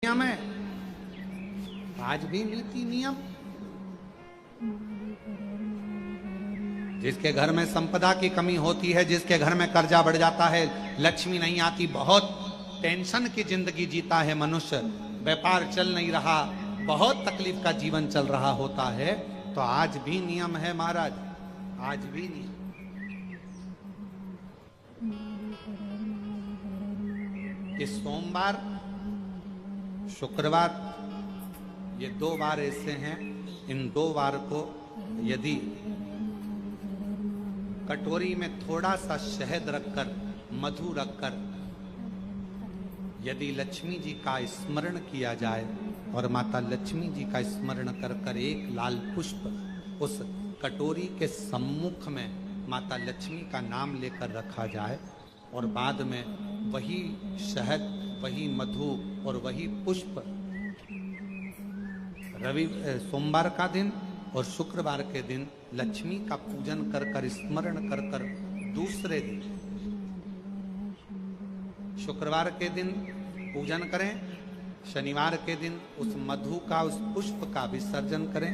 नियम है, आज भी नीति नियम। जिसके घर में संपदा की कमी होती है, जिसके घर में कर्जा बढ़ जाता है, लक्ष्मी नहीं आती, बहुत टेंशन की जिंदगी जीता है मनुष्य, व्यापार चल नहीं रहा, बहुत तकलीफ का जीवन चल रहा होता है, तो आज भी नियम है महाराज, आज भी नियम। इस सोमवार शुक्रवार ये दो वार ऐसे हैं, इन दो वार को यदि कटोरी में थोड़ा सा शहद रखकर, मधु रखकर यदि लक्ष्मी जी का स्मरण किया जाए और माता लक्ष्मी जी का स्मरण कर कर एक लाल पुष्प उस कटोरी के सम्मुख में माता लक्ष्मी का नाम लेकर रखा जाए और बाद में वही शहद, वही मधु और वही पुष्प सोमवार का दिन और शुक्रवार के दिन लक्ष्मी का पूजन कर कर, स्मरण कर कर, दूसरे दिन शुक्रवार के दिन पूजन करें, शनिवार के दिन उस मधु का, उस पुष्प का विसर्जन करें,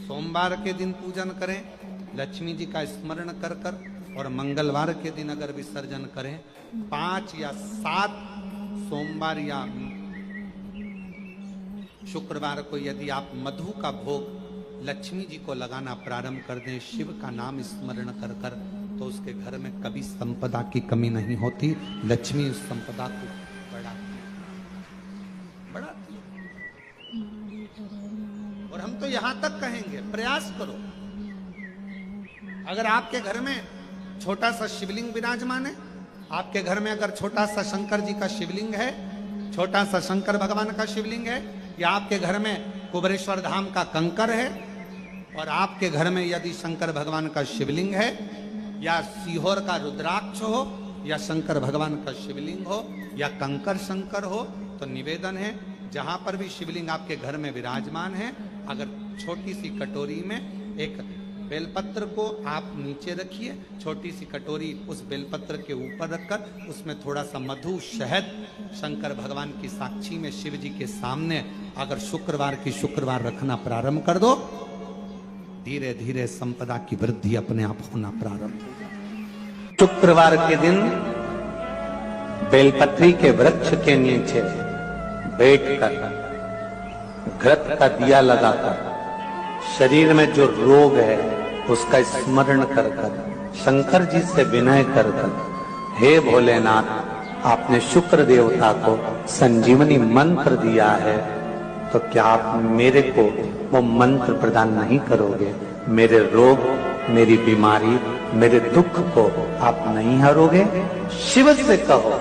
सोमवार के दिन पूजन करें लक्ष्मी जी का स्मरण कर कर, और मंगलवार के दिन अगर विसर्जन करें, 5 या 7 सोमवार या शुक्रवार को यदि आप मधु का भोग लक्ष्मी जी को लगाना प्रारंभ कर दें, शिव का नाम स्मरण कर कर, तो उसके घर में कभी संपदा की कमी नहीं होती, लक्ष्मी उस संपदा को बढ़ाती। और हम तो यहां तक कहेंगे, प्रयास करो, अगर आपके घर में छोटा सा शिवलिंग विराजमान है, आपके घर में अगर छोटा सा शंकर जी का शिवलिंग है, छोटा सा शंकर भगवान का शिवलिंग है, या आपके घर में कुबेरेश्वर धाम का कंकर है, और आपके घर में यदि शंकर भगवान का शिवलिंग है, या सीहोर का रुद्राक्ष हो, या शंकर भगवान का शिवलिंग हो, या कंकर शंकर हो, तो निवेदन है जहां पर भी शिवलिंग आपके घर में विराजमान है, अगर छोटी सी कटोरी में एक बेलपत्र को आप नीचे रखिए, छोटी सी कटोरी उस बेलपत्र के ऊपर रखकर उसमें थोड़ा सा मधु, शहद शंकर भगवान की साक्षी में शिव जी के सामने अगर शुक्रवार की शुक्रवार रखना प्रारंभ कर दो, धीरे धीरे संपदा की वृद्धि अपने आप होना प्रारंभ होगा। शुक्रवार के दिन बेलपत्री के वृक्ष के नीचे बैठकर घृत का दिया लगाकर शरीर में जो रोग है उसका स्मरण कर कर, शंकर जी से विनय कर कर, हे भोलेनाथ, आपने शुक्र देवता को संजीवनी मंत्र दिया है, तो क्या आप मेरे को वो मंत्र प्रदान नहीं करोगे? मेरे रोग, मेरी बीमारी, मेरे दुख को आप नहीं हरोगे? शिव से कहो,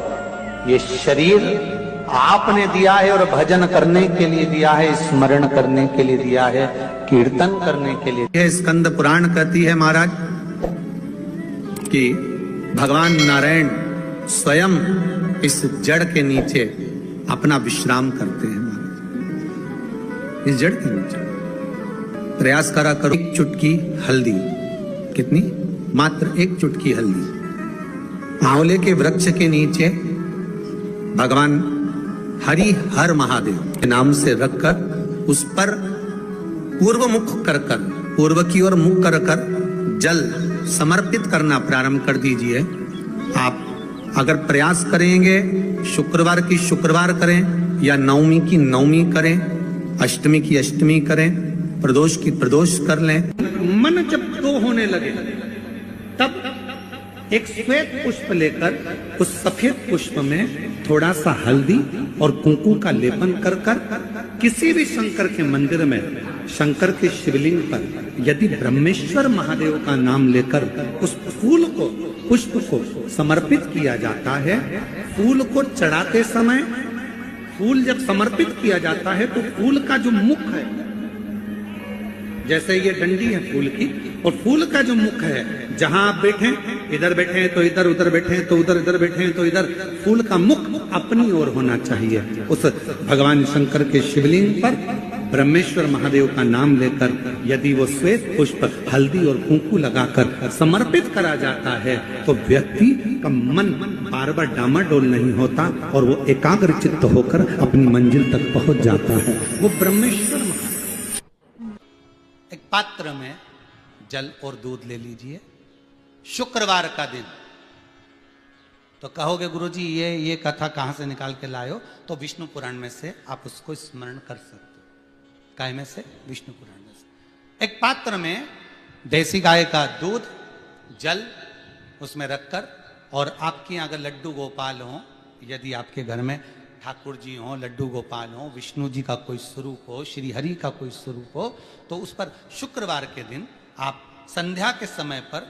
ये शरीर आपने दिया है और भजन करने के लिए दिया है, स्मरण करने के लिए दिया है, कीर्तन करने के लिए। यह स्कंद पुराण कहती है महाराज कि भगवान नारायण स्वयं इस जड़ के नीचे अपना विश्राम करते हैं महाराज, इस जड़ के नीचे। प्रयास करा करो, एक चुटकी हल्दी, कितनी? मात्र एक चुटकी हल्दी, आंवले के वृक्ष के नीचे भगवान हरि हर महादेव के नाम से रखकर उस पर पूर्व मुख कर कर, पूर्व की ओर मुख कर कर जल समर्पित करना प्रारंभ कर दीजिए। आप अगर प्रयास करेंगे, शुक्रवार की शुक्रवार करें, या नवमी की नवमी करें, अष्टमी की अष्टमी करें, प्रदोष की प्रदोष कर लें। मन जब दो होने लगे तब एक श्वेत पुष्प लेकर उस सफेद पुष्प में थोड़ा सा हल्दी और कुंकू का लेपन कर कर किसी भी शंकर के मंदिर में, शंकर के शिवलिंग पर यदि ब्रह्मेश्वर महादेव का नाम लेकर उस फूल को, पुष्प को समर्पित किया जाता है, फूल को चढ़ाते समय, फूल जब समर्पित किया जाता है तो फूल का जो मुख है, जैसे ये डंडी है फूल की, और फूल का जो मुख है, जहां आप बैठे, इधर बैठे हैं तो इधर, उधर बैठे हैं तो उधर, इधर बैठे हैं तो इधर, फूल का मुख अपनी ओर होना चाहिए। उस भगवान शंकर के शिवलिंग पर ब्रह्मेश्वर महादेव का नाम लेकर यदि वो श्वेत पुष्प हल्दी और कुंकू लगाकर समर्पित करा जाता है तो व्यक्ति का मन बार बार डामाडोल नहीं होता और वो एकाग्र चित्त होकर अपनी मंजिल तक पहुंच जाता है। वो ब्रह्मेश्वर एक पात्र में जल और दूध ले लीजिए, शुक्रवार का दिन। तो कहोगे गुरुजी ये कथा कहां से निकाल के लाए हो? तो विष्णु पुराण में से आप उसको स्मरण कर सकते हो। काय में से? विष्णु पुराण में से। एक पात्र में देसी गाय का दूध, जल उसमें रखकर, और आपके अगर लड्डू गोपाल हो, यदि आपके घर में ठाकुर जी हो, लड्डू गोपाल हो, विष्णु जी का कोई स्वरूप हो, श्री हरि का कोई स्वरूप हो, तो उस पर शुक्रवार के दिन आप संध्या के समय पर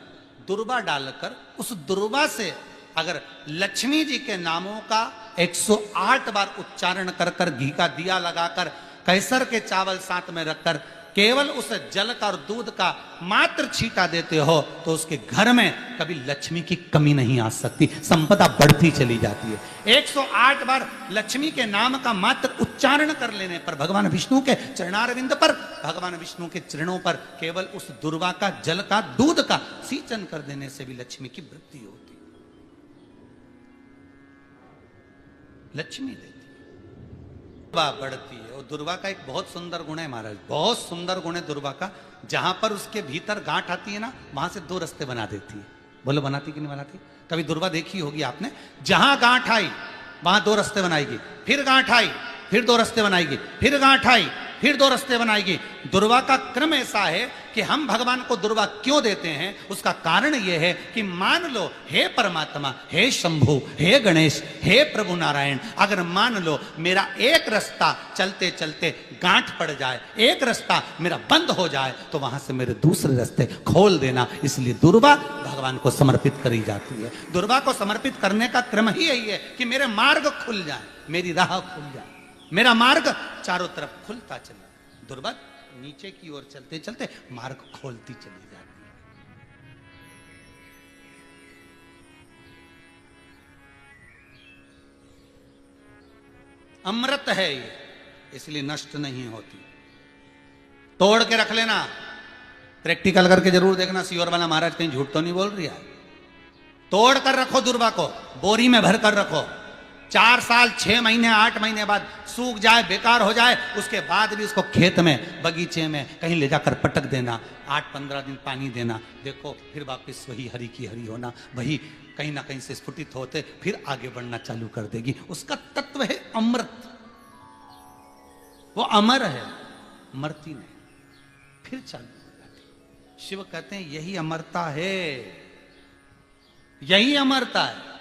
दुर्वा डालकर उस दुर्वा से अगर लक्ष्मी जी के नामों का 108 बार उच्चारण कर कर, घी का दिया लगाकर, कैसर के चावल साथ में रखकर केवल उस जल का और दूध का मात्र छींटा देते हो तो उसके घर में कभी लक्ष्मी की कमी नहीं आ सकती, संपदा बढ़ती चली जाती है। 108 बार लक्ष्मी के नाम का मात्र उच्चारण कर लेने पर, भगवान विष्णु के चरणारविंद पर, भगवान विष्णु के चरणों पर केवल उस दुर्वा का, जल का, दूध का सींचन कर देने से भी लक्ष्मी की वृद्धि होती, लक्ष्मी देती, दुर्वा बढ़ती है। और दुर्वा का एक बहुत सुंदर गुण है महाराज, बहुत सुंदर गुण है दुर्वा का। जहां पर उसके भीतर गांठ आती है ना, वहां से 2 रास्ते बना देती है। बोलो बनाती कि नहीं बनाती? कभी दुर्वा देखी होगी आपने। जहां गांठ आई वहां 2 रास्ते बनाएगी, फिर गांठ आई फिर 2 रास्ते बनाएगी, फिर गांठ आई फिर 2 रास्ते बनाएगी। दुर्वा का क्रम ऐसा है कि हम भगवान को दुर्वा क्यों देते हैं, उसका कारण यह है कि मान लो हे परमात्मा, हे शंभु, हे गणेश, हे प्रभु नारायण, अगर मान लो मेरा एक रास्ता चलते चलते गांठ पड़ जाए, एक रास्ता मेरा बंद हो जाए, तो वहां से मेरे दूसरे रास्ते खोल देना। इसलिए दुर्वा भगवान को समर्पित करी जाती है। दुर्वा को समर्पित करने का क्रम ही यही है कि मेरे मार्ग खुल जाए, मेरी राह खुल जाए, मेरा मार्ग चारों तरफ खुलता चले। दुर्वा नीचे की ओर चलते चलते मार्ग खोलती चली जाती है। अमृत है ये, इसलिए नष्ट नहीं होती। तोड़ के रख लेना, प्रैक्टिकल करके जरूर देखना। सियोर वाला महाराज कहीं झूठ तो नहीं बोल रही है। तोड़ कर रखो दुर्वा को, बोरी में भर कर रखो। 4 साल, 6 महीने, 8 महीने बाद सूख जाए, बेकार हो जाए, उसके बाद भी उसको खेत में, बगीचे में कहीं ले जाकर पटक देना। 8-15 दिन पानी देना, देखो फिर वापस वही हरि की हरि होना, वही कहीं ना कहीं से स्फुटित होते फिर आगे बढ़ना चालू कर देगी। उसका तत्व है अमृत, वो अमर है, मरती नहीं, फिर चालू हो जाती। शिव कहते हैं यही अमरता है, यही अमरता है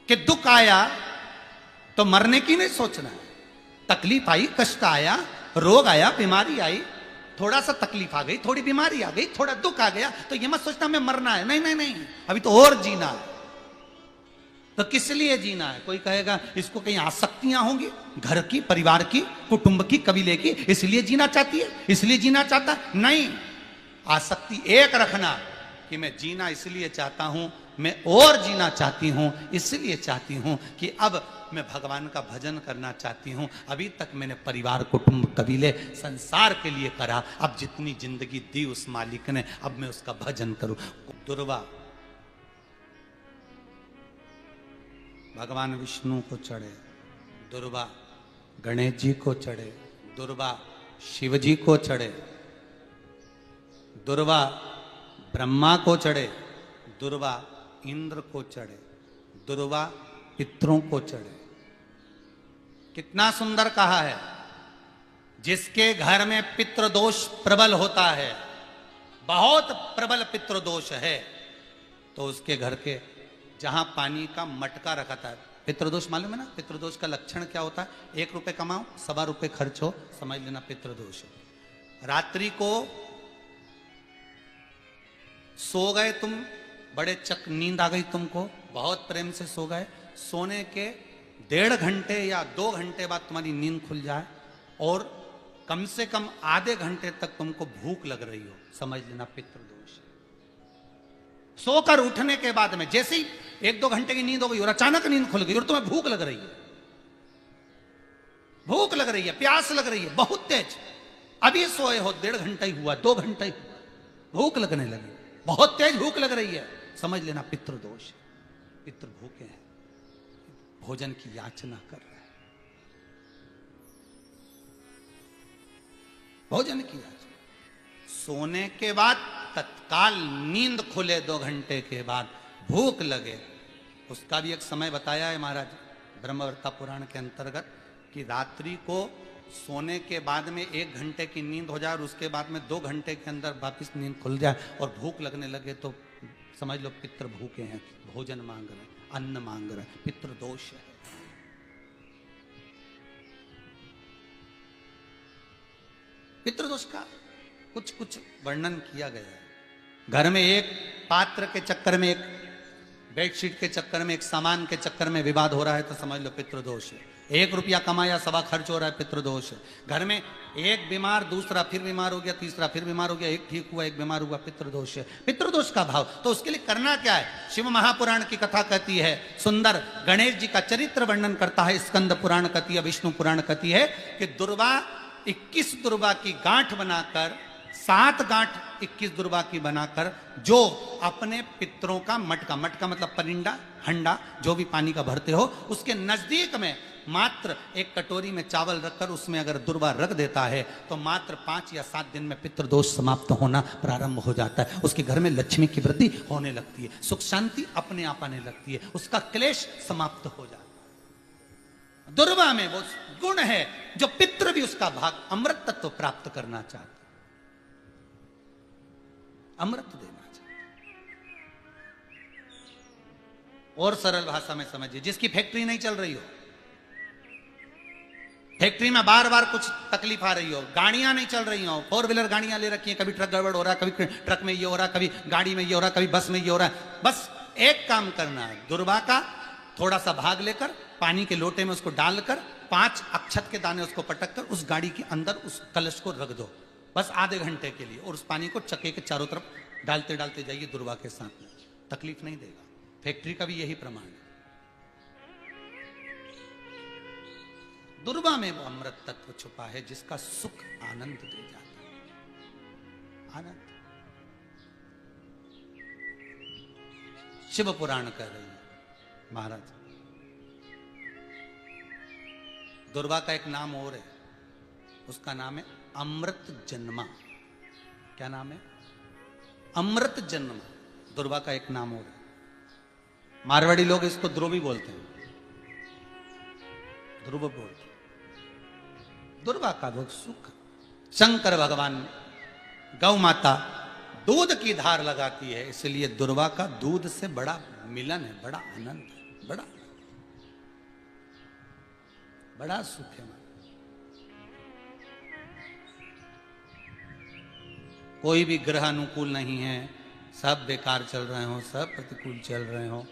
कि दुख आया तो मरने की नहीं सोचना है। तकलीफ आई, कष्ट आया, रोग आया, बीमारी आई, थोड़ा सा तकलीफ आ गई, थोड़ी बीमारी आ गई, थोड़ा दुख आ गया, तो ये मत सोचना मैं मरना है। नहीं नहीं नहीं, अभी तो और जीना है। तो किस लिए जीना है? कोई कहेगा इसको कहीं आसक्तियां होंगी, घर की, परिवार की, कुटुंब की, कबीले की, इसलिए जीना चाहती है, इसलिए जीना चाहता। नहीं, आसक्ति एक रखना कि मैं जीना इसलिए चाहता हूं, मैं और जीना चाहती हूं, इसलिए चाहती हूं कि अब मैं भगवान का भजन करना चाहती हूं। अभी तक मैंने परिवार, कुटुंब, कबीले, संसार के लिए करा, अब जितनी जिंदगी दी उस मालिक ने, अब मैं उसका भजन करूं। दुर्वा भगवान विष्णु को चढ़े, दुर्वा गणेश जी को चढ़े, दुर्वा शिव जी को चढ़े, दुर्वा ब्रह्मा को चढ़े, दुर्वा इंद्र को चढ़े, दुर्वा पितरों को चढ़े। कितना सुंदर कहा है। जिसके घर में पितृदोष प्रबल होता है, बहुत प्रबल पितृदोष है, तो उसके घर के जहां पानी का मटका रखा था, पितृदोष मालूम है ना? पितृदोष का लक्षण क्या होता है? 1 रुपए कमाओ, 1.25 रुपए खर्च हो, समझ लेना पितृदोष। रात्रि को सो गए तुम, बड़े चक नींद आ गई तुमको, बहुत प्रेम से सो गए, सोने के 1.5 घंटे या 2 घंटे बाद तुम्हारी नींद खुल जाए और कम से कम आधे घंटे तक तुमको भूख लग रही हो, समझ लेना पितृदोष। सोकर उठने के बाद में जैसे ही 1-2 घंटे की नींद हो गई और अचानक नींद खुल गई और तुम्हें भूख लग रही है, भूख लग रही है, प्यास लग रही है बहुत तेज, अभी सोए हो, 1.5 घंटा ही हुआ, 2 घंटा ही हुआ, भूख लगने लगी, बहुत तेज भूख लग रही है, समझ लेना पितृदोष है। पितृ भूखे हैं, भोजन की याचना कर रहे हैं, भोजन की याचना। सोने के बाद तत्काल नींद खुले 2 घंटे के बाद, भूख लगे, उसका भी एक समय बताया है महाराज ब्रह्मवर्ता पुराण के अंतर्गत कि रात्रि को सोने के बाद में 1 घंटे की नींद हो जाए और उसके बाद में 2 घंटे के अंदर वापिस नींद खुल जाए और भूख लगने लगे तो समझ लो पितृ भूखे हैं, भोजन मांग रहे हैं, अन्न मांग रहे हैं, पितृदोष है। पितृदोष का कुछ कुछ वर्णन किया गया है। घर में एक पात्र के चक्कर में, एक बेडशीट के चक्कर में, एक सामान के चक्कर में विवाद हो रहा है तो समझ लो पितृदोष है। 1 रुपया कमाया, सवा खर्च हो रहा है, पितृदोष है। घर में एक बीमार, दूसरा फिर बीमार हो गया, तीसरा फिर बीमार हो गया, एक ठीक हुआ, एक बीमार हुआ, पितृदोष है। पितृदोष का भाव तो उसके लिए करना क्या है? शिव महापुराण की कथा कहती है, सुंदर गणेश जी का चरित्र वर्णन करता है, स्कंद पुराण कहती है, विष्णु पुराण कहती है कि दुर्वा 21 दुर्वा की गांठ बनाकर, 7 गांठ 21 दुर्वा की बनाकर जो अपने पितरों का मटका, मटका मतलब परिंदा, हंडा, जो भी पानी का भरते हो, उसके नजदीक में मात्र एक कटोरी में चावल रखकर उसमें अगर दुर्वा रख देता है तो मात्र 5 या 7 दिन में पितृदोष समाप्त होना प्रारंभ हो जाता है। उसके घर में लक्ष्मी की वृद्धि होने लगती है, सुख शांति अपने आप आने लगती है, उसका क्लेश समाप्त हो जाता है। दुर्वा में वो गुण है जो पितृ भी उसका भाग अमृत तत्व प्राप्त करना चाहते, अमृत देना चाहते। और सरल भाषा में समझिए, जिसकी फैक्ट्री नहीं चल रही हो, फैक्ट्री में बार बार कुछ तकलीफ आ रही हो, गाड़ियां नहीं चल रही हो, 4 व्हीलर गाड़ियां ले रखी हैं, कभी ट्रक गड़बड़ हो रहा है, कभी ट्रक में ये हो रहा है, कभी गाड़ी में ये हो रहा है, कभी बस में ये हो रहा है, बस एक काम करना है, दुर्वा का थोड़ा सा भाग लेकर पानी के लोटे में उसको डालकर 5 अक्षत के दाने उसको पटक कर उस गाड़ी के अंदर उस कलश को रख दो, बस आधे घंटे के लिए, और उस पानी को चक्के के चारों तरफ डालते डालते जाइए दुर्वा के साथ में, तकलीफ नहीं देगा। फैक्ट्री का भी यही प्रमाण है। दुर्वा में वो अमृत तत्व छुपा है जिसका सुख आनंद दे जाता है, आनंद। शिव पुराण कह रही है महाराज, दुर्वा का एक नाम और है, उसका नाम है अमृत जन्मा। क्या नाम है? अमृत जन्मा, दुर्वा का एक नाम और है। मारवाड़ी लोग इसको ध्रुवी बोलते हैं, ध्रुव बोलते हैं। दुर्वा का भोग सुख। शंकर भगवान गौ माता दूध की धार लगाती है, इसलिए दुर्वा का दूध से बड़ा मिलन है, बड़ा आनंद है, बड़ा सुख है। कोई भी ग्रह अनुकूल नहीं है, सब बेकार चल रहे हो, सब प्रतिकूल चल रहे हो,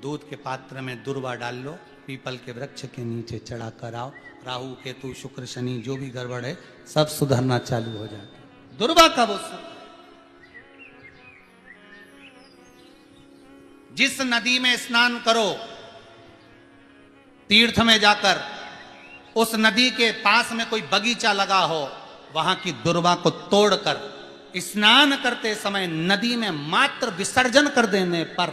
दूध के पात्र में दुर्वा डाल लो, पीपल के वृक्ष के नीचे चढ़ा कर आओ, राहु केतु शुक्र शनि जो भी गड़बड़ है सब सुधरना चालू हो जाता। दुर्वा का वो सुख। जिस नदी में स्नान करो, तीर्थ में जाकर उस नदी के पास में कोई बगीचा लगा हो, वहां की दुर्वा को तोड़कर स्नान करते समय नदी में मात्र विसर्जन कर देने पर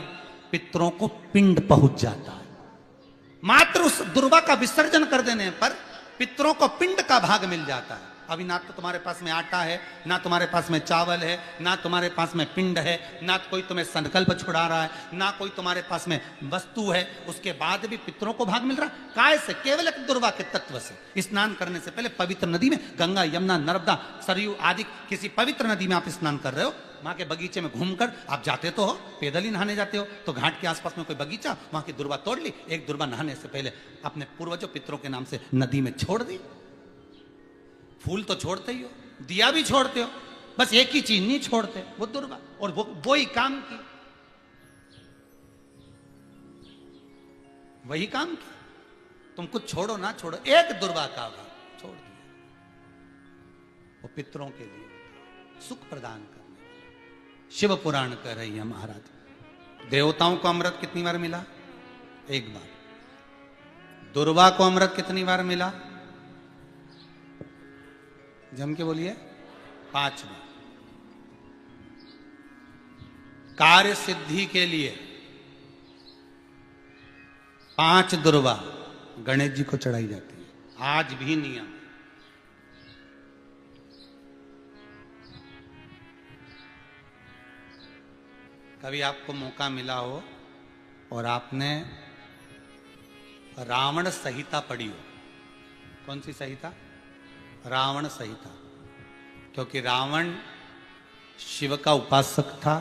पितरों को पिंड पहुंच जाता है। मात्र उस दुर्वा का विसर्जन कर देने पर पितरों को पिंड का भाग मिल जाता है। अभी ना तो तुम्हारे पास में आटा है, ना तुम्हारे पास में चावल है, ना तुम्हारे पास में पिंड है, ना कोई तुम्हें संकल्प छुड़ा रहा है, ना कोई तुम्हारे पास में वस्तु है, उसके बाद भी पितरों को भाग मिल रहा है। काय से? केवल एक दुर्वा के तत्व से। स्नान करने से पहले पवित्र नदी में, गंगा यमुना नर्मदा सरयू आदि किसी पवित्र नदी में आप स्नान कर रहे हो, वहां के बगीचे में घूमकर आप जाते तो हो, पैदल ही नहाने जाते हो, तो घाट के आसपास में कोई बगीचा, वहां की दुर्वा तोड़ ली, एक दुर्वा नहाने से पहले अपने पूर्वजों पितरों के नाम से नदी में छोड़ दी। फूल तो छोड़ते ही हो, दिया भी छोड़ते हो, बस एक ही चीज नहीं छोड़ते, वो दुर्वा, और वो ही काम की, वही काम की। तुम कुछ छोड़ो ना छोड़ो, एक दुर्वा का भाग छोड़ दिया, वो पितरों के लिए सुख प्रदान करने वाला। शिव पुराण कह रही है महाराज, देवताओं को अमृत कितनी बार मिला? एक बार। दुर्वा को अमृत कितनी बार मिला? जम के बोलिए। 5 बार। कार्य सिद्धि के लिए 5 दुर्वा गणेश जी को चढ़ाई जाती है, आज भी नियम। कभी आपको मौका मिला हो और आपने रावण संहिता पढ़ी हो। कौन सी संहिता? रावण संहिता। क्योंकि रावण शिव का उपासक था,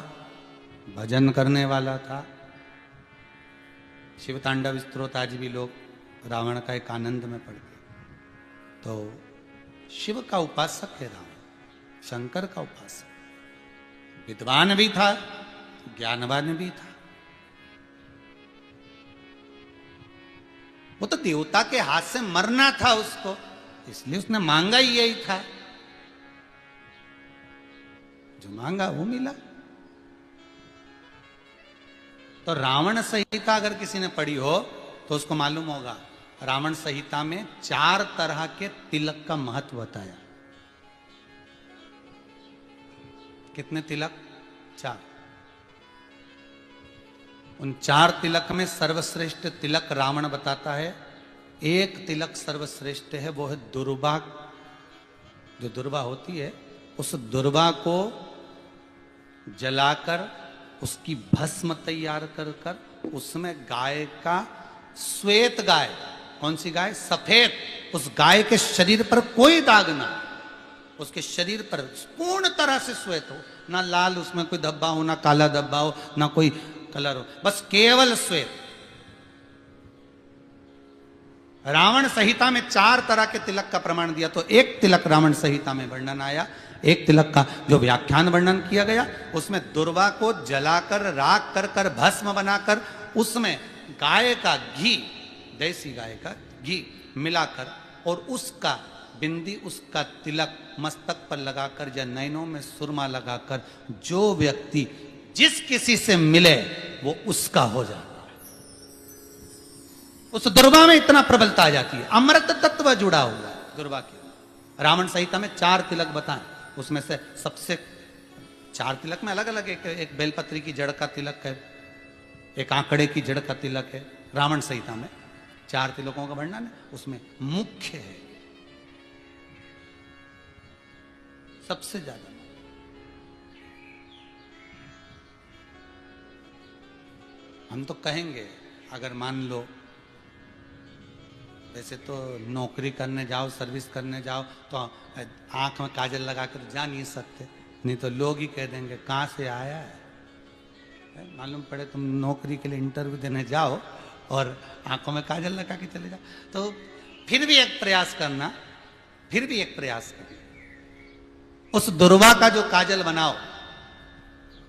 भजन करने वाला था। शिव तांडव स्तोत्र आज भी लोग रावण का एक आनंद में पढ़ते। तो शिव का उपासक है रावण, शंकर का उपासक। विद्वान भी था, ज्ञानवान भी था। वो तो देवता के हाथ से मरना था उसको, इसलिए उसने मांगा ही यही था। जो मांगा वो मिला। तो रावण संहिता अगर किसी ने पढ़ी हो तो उसको मालूम होगा, रावण संहिता में 4 तरह के तिलक का महत्व बताया। कितने तिलक? 4। उन 4 तिलक में सर्वश्रेष्ठ तिलक रावण बताता है। एक तिलक सर्वश्रेष्ठ है, वो है दुर्वा। जो दुर्वा होती है, उस दुर्वा को जलाकर उसकी भस्म तैयार कर कर उसमें गाय का, श्वेत गाय, कौन सी गाय? सफेद। उस गाय के शरीर पर कोई दाग ना, उसके शरीर पर पूर्ण तरह से श्वेत हो, ना लाल उसमें कोई धब्बा हो, ना काला धब्बा हो, ना कोई कलर हो, बस केवल श्वेत। रावण संहिता में 4 तरह के तिलक का प्रमाण दिया। तो एक तिलक रावण संहिता में वर्णन आया, एक तिलक का जो व्याख्यान वर्णन किया गया, उसमें दुर्वा को जलाकर राख कर कर भस्म बनाकर उसमें गाय का घी, देसी गाय का घी मिलाकर और उसका बिंदी, उसका तिलक मस्तक पर लगाकर या नैनों में सुरमा लगाकर जो व्यक्ति जिस किसी से मिले वो उसका हो जाता है। उस दुर्वा में इतना प्रबलता आ जाती है, अमृत तत्व जुड़ा हुआ है दुर्वा के। रावण संहिता में 4 तिलक बताएं, उसमें से सबसे 4 तिलक में अलग अलग, एक बेलपत्री की जड़ का तिलक है, एक आंकड़े की जड़ का तिलक है। रावण संहिता में 4 तिलकों का वर्णन है, उसमें मुख्य है सबसे ज्यादा। हम तो कहेंगे, अगर मान लो वैसे तो नौकरी करने जाओ, सर्विस करने जाओ तो आंख में काजल लगा कर जा नहीं सकते, नहीं तो लोग ही कह देंगे कहाँ से आया है। मालूम पड़े तुम नौकरी के लिए इंटरव्यू देने जाओ और आंखों में काजल लगा के चले जाओ, तो फिर भी एक प्रयास करना, फिर भी एक प्रयास करना, उस दुर्वा का जो काजल बनाओ,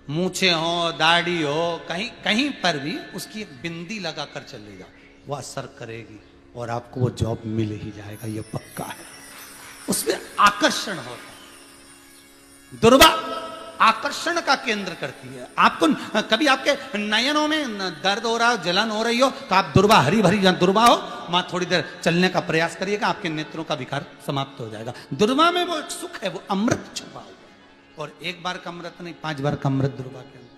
मूछे हो, दाढ़ी हो, कहीं कहीं पर भी उसकी एक बिंदी लगा कर चले जाओ, वह असर करेगी और आपको वो जॉब मिल ही जाएगा, ये पक्का है। उसमें आकर्षण होता है। दुर्वा आकर्षण का केंद्र करती है। आपको कभी आपके नयनों में दर्द हो रहा हो, जलन हो रही हो, तो आप दुर्वा, हरी भरी जहां दुर्वा हो वहां थोड़ी देर चलने का प्रयास करिएगा, आपके नेत्रों का विकार समाप्त हो जाएगा। दुर्वा में वो एक सुख है, वो अमृत छुपा हुआ है। और एक बार का अमृत नहीं, 5 बार का अमृत दुर्वा के अंदर।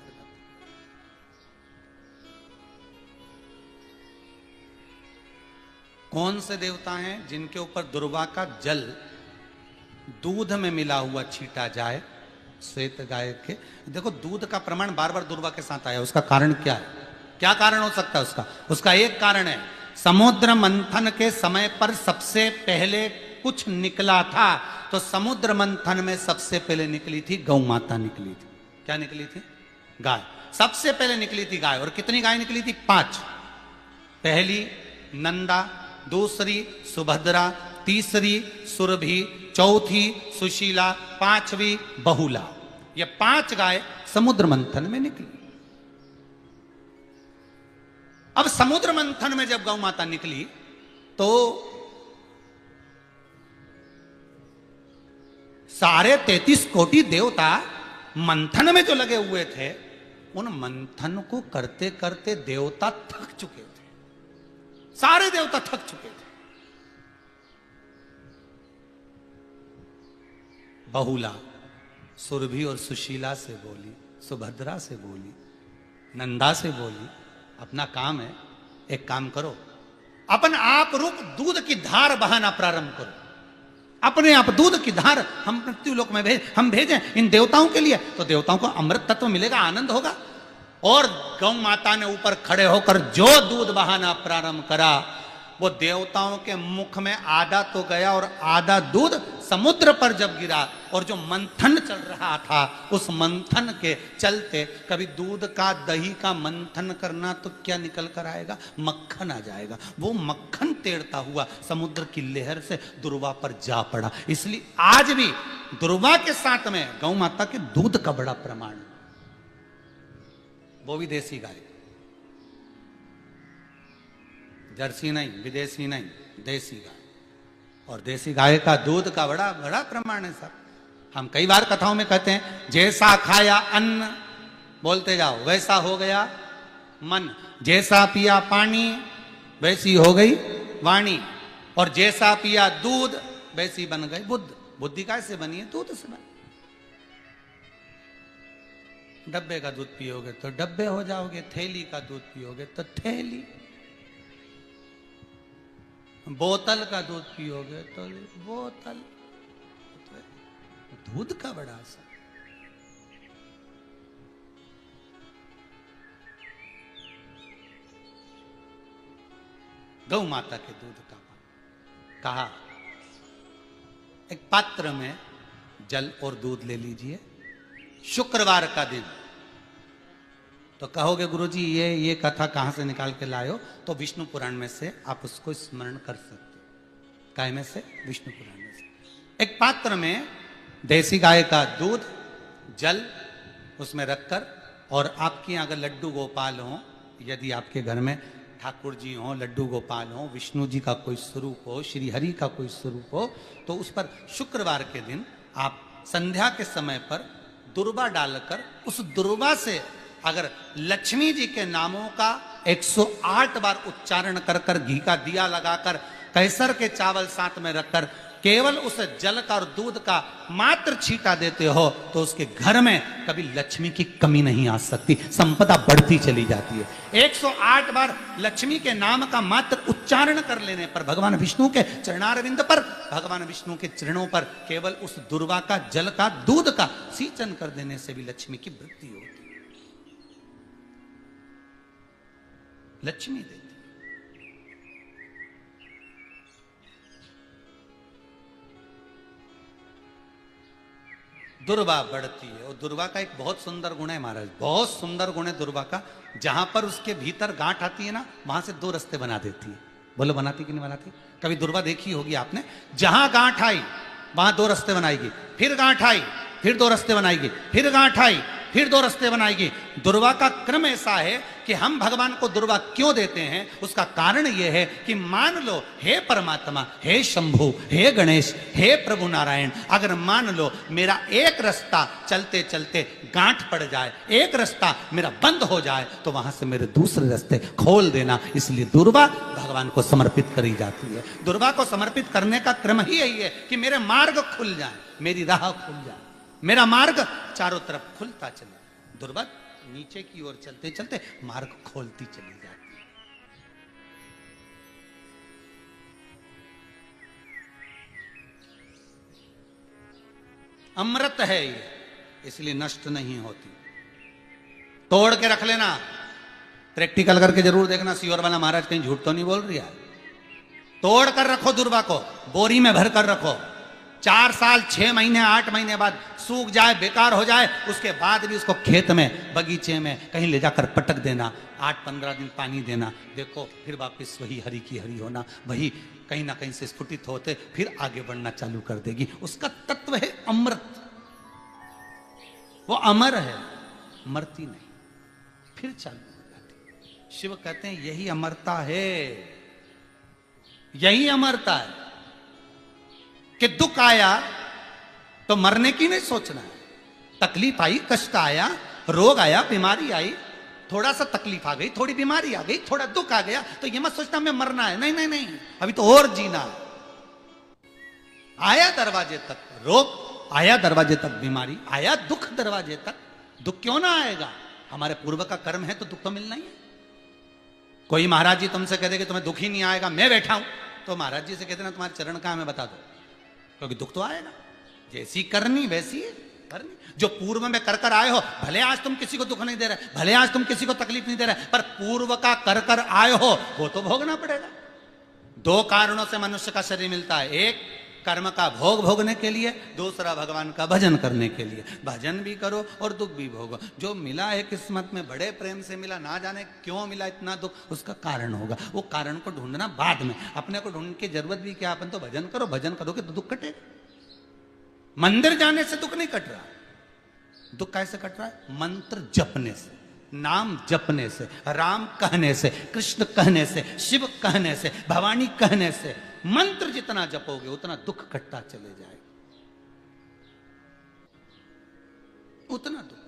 कौन से देवता हैं जिनके ऊपर दुर्वा का जल दूध में मिला हुआ छीटा जाए? श्वेत गाय के। देखो दूध का प्रमाण बार बार दुर्वा के साथ आया, उसका कारण क्या है? क्या कारण हो सकता है उसका? उसका एक कारण है, समुद्र मंथन के समय पर सबसे पहले कुछ निकला था, तो समुद्र मंथन में सबसे पहले निकली थी गौ माता निकली थी। क्या निकली थी? गाय। सबसे पहले निकली थी गाय। और कितनी गाय निकली थी? 5। पहली नंदा, दूसरी सुभद्रा, तीसरी सुरभि, चौथी सुशीला, 5वीं बहुला। ये 5 गाय समुद्र मंथन में निकली। अब समुद्र मंथन में जब गौ माता निकली तो सारे 33 कोटि देवता मंथन में जो लगे हुए थे, उन मंथन को करते करते देवता थक चुके थे। सारे देवता थक चुके थे। बहुला सुरभि और सुशीला से बोली, सुभद्रा से बोली, नंदा से बोली, अपना काम है, एक काम करो, अपन आप रूप दूध की धार बहाना प्रारंभ करो, अपने आप दूध की धार हम मृत्युलोक में हम भेजें इन देवताओं के लिए, तो देवताओं को अमृत तत्व मिलेगा, आनंद होगा। और गौ माता ने ऊपर खड़े होकर जो दूध बहाना प्रारंभ करा, वो देवताओं के मुख में आधा तो गया और आधा दूध समुद्र पर जब गिरा, और जो मंथन चल रहा था उस मंथन के चलते, कभी दूध का दही का मंथन करना तो क्या निकल कर आएगा, मक्खन आ जाएगा। वो मक्खन तैरता हुआ समुद्र की लहर से दुर्वा पर जा पड़ा। इसलिए आज भी दुर्वा के साथ में गौ माता के दूध का बड़ा प्रमाण है, वो भी देसी गाय, जर्सी नहीं, विदेशी नहीं, देसी गाय। और देसी गाय का दूध का बड़ा बड़ा प्रमाण है साहब। हम कई बार कथाओं में कहते हैं, जैसा खाया अन्न, बोलते जाओ, वैसा हो गया मन, जैसा पिया पानी वैसी हो गई वाणी, और जैसा पिया दूध वैसी बन गई बुद्ध। बुद्धि कैसे बनी है? दूध से बनी। डब्बे का दूध पियोगे तो डब्बे हो जाओगे, थैली का दूध पियोगे तो थैली, बोतल का दूध पियोगे तो बोतल। दूध का बड़ा असर। गौ माता के दूध का कहा, एक पात्र में जल और दूध ले लीजिए, शुक्रवार का दिन। तो कहोगे गुरुजी ये कथा कहां से निकाल के लाए हो? तो विष्णु पुराण में से आप उसको स्मरण कर सकते हो। काय में से? विष्णु पुराण में से। एक पात्र में देसी गाय का दूध, जल उसमें रखकर, और आपके यहाँ अगर लड्डू गोपाल हो, यदि आपके घर में ठाकुर जी हो, लड्डू गोपाल हो, विष्णु जी का कोई स्वरूप हो, श्री हरि का कोई स्वरूप हो, तो उस पर शुक्रवार के दिन आप संध्या के समय पर दुर्वा डालकर, उस दुर्वा से अगर लक्ष्मी जी के नामों का 108 बार उच्चारण कर कर, घी का दिया लगाकर, कैसर के चावल साथ में रखकर, केवल उस जल का और दूध का मात्र छींटा देते हो, तो उसके घर में कभी लक्ष्मी की कमी नहीं आ सकती, संपदा बढ़ती चली जाती है। 108 बार लक्ष्मी के नाम का मात्र उच्चारण कर लेने पर, भगवान विष्णु के चरणारविंद पर, भगवान विष्णु के चरणों पर केवल उस दुर्वा का, जल का, दूध का सींचन कर देने से भी लक्ष्मी की वृद्धि होती है। लक्ष्मी देती। दुर्वा बढ़ती है, और दुर्वा का एक बहुत सुंदर गुण है महाराज, बहुत सुंदर गुण है दुर्वा का। जहां पर उसके भीतर गांठ आती है ना, वहां से 2 रास्ते बना देती है। बोलो बनाती कि नहीं बनाती? कभी दुर्वा देखी होगी आपने। जहां गांठ आई वहां 2 रास्ते बनाएगी, फिर गांठ आई फिर 2 रास्ते बनाएगी, फिर गांठ आई फिर 2 रास्ते बनाएगी। दुर्वा का क्रम ऐसा है कि हम भगवान को दुर्वा क्यों देते हैं, उसका कारण यह है कि मान लो, हे परमात्मा, हे शंभु, हे गणेश, हे प्रभु नारायण, अगर मान लो मेरा एक रास्ता चलते चलते गांठ पड़ जाए, एक रास्ता मेरा बंद हो जाए, तो वहां से मेरे दूसरे रास्ते खोल देना। इसलिए दुर्वा भगवान को समर्पित करी जाती है। दुर्वा को समर्पित करने का क्रम ही यही है कि मेरे मार्ग खुल जाए, मेरी राह खुल जाए, मेरा मार्ग चारों तरफ खुलता चले। दुर्वा नीचे की ओर चलते चलते मार्ग खोलती चली जाती है। अमृत है ये, इसलिए नष्ट नहीं होती। तोड़ के रख लेना, प्रैक्टिकल करके जरूर देखना, सीवर वाला महाराज कहीं झूठ तो नहीं बोल रही है। तोड़ कर रखो दुर्वा को, बोरी में भर कर रखो। 4 साल, 6 महीने, 8 महीने बाद सूख जाए, बेकार हो जाए, उसके बाद भी उसको खेत में, बगीचे में कहीं ले जाकर पटक देना, 8-15 दिन पानी देना, देखो फिर वापस वही हरी की हरी होना, वही कहीं ना कहीं से स्फुटित होते फिर आगे बढ़ना चालू कर देगी। उसका तत्व है अमृत, वो अमर है, मरती नहीं, फिर चालू हो जाती। शिव कहते हैं यही अमरता है, यही अमरता है कि दुख आया तो मरने की नहीं सोचना है। तकलीफ आई, कष्ट आया, रोग आया, बीमारी आई, थोड़ा सा तकलीफ आ गई, थोड़ी बीमारी आ गई, थोड़ा दुख आ गया, तो ये मत सोचना मैं मरना है। नहीं नहीं नहीं, अभी तो और जीना है। आया दरवाजे तक रोग, आया दरवाजे तक बीमारी, आया दुख दरवाजे तक, दुख क्यों ना आएगा? हमारे पूर्व का कर्म है तो दुख तो मिलना ही है। कोई महाराज जी तुमसे कह दे कि तुम्हें दुख ही नहीं आएगा, मैं बैठा हूं, तो महाराज जी से कहते ना तुम्हारे चरण कहां हमें बता दो, क्योंकि दुख तो आएगा। जैसी करनी वैसी है करनी। जो पूर्व में कर कर आए हो, भले आज तुम किसी को दुख नहीं दे रहे, भले आज तुम किसी को तकलीफ नहीं दे रहे, पर पूर्व का कर कर आए हो वो तो भोगना पड़ेगा। दो कारणों से मनुष्य का शरीर मिलता है, एक कर्म का भोग भोगने के लिए, दूसरा भगवान का भजन करने के लिए। भजन भी करो और दुख भी भोगो। जो मिला है किस्मत में, बड़े प्रेम से मिला, ना जाने क्यों मिला इतना दुख, उसका कारण होगा। वो कारण को ढूंढना बाद में, अपने को ढूंढने की जरूरत भी क्या? अपन तो भजन करो, भजन करोगे तो दुख कटेगा। मंदिर जाने से दुख नहीं कट रहा। दुख कैसे कट रहा है? मंत्र जपने से, नाम जपने से, राम कहने से, कृष्ण कहने से, शिव कहने से, भवानी कहने से। मंत्र जितना जपोगे उतना दुख कटता चले जाएगा, उतना दुख।